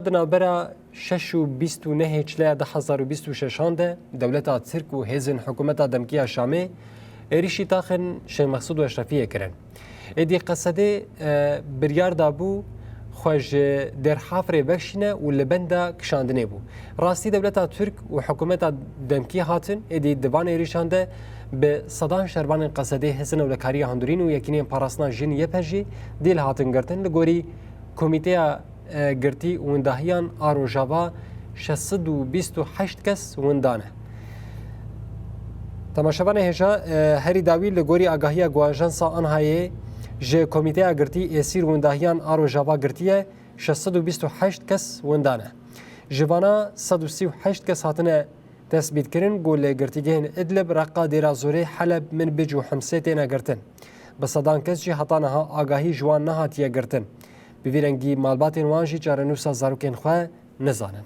نابرا 629 چلیا 2026 ده دولتا ترک و هزن حکومتا دمکیا شامه ایریشی تاخن شیخ مقصود و اشرفیه کرن. ایدی قصده بریار دابو خوش در حافر بخشینه و لبنده کشاندنه بو. راستی دولتا ترک و حکومتا دمکی هاتن ایدی دوان ایریشانده به صدان شربان قصده هزن اولکاری هندورین و یکینی پاراسنا جن یپجی دیل هاتن گرتن لگوری کمیته گرتی ونداهیان آروجاوا 628 کس وندانه. تماشاوان هجا هری داوی لگوری آگاهی گواجانسا آنهایی جه کمیته گرتی اسیر ونداهیان آروجاوا گرتیه 628 کس وندانه. جوانا 138 کس هاتنه تثبیت کرن گول گرتیگهن ادلب رقا دیرا زوره حلب من بجو حمسه تینا گرتن. بصدان کس جی هاتانها آگاهی جوان نهاتیه گرتن. بویرنگی مالباتین وانجی چارنوسا زاروکین خواه نزانن.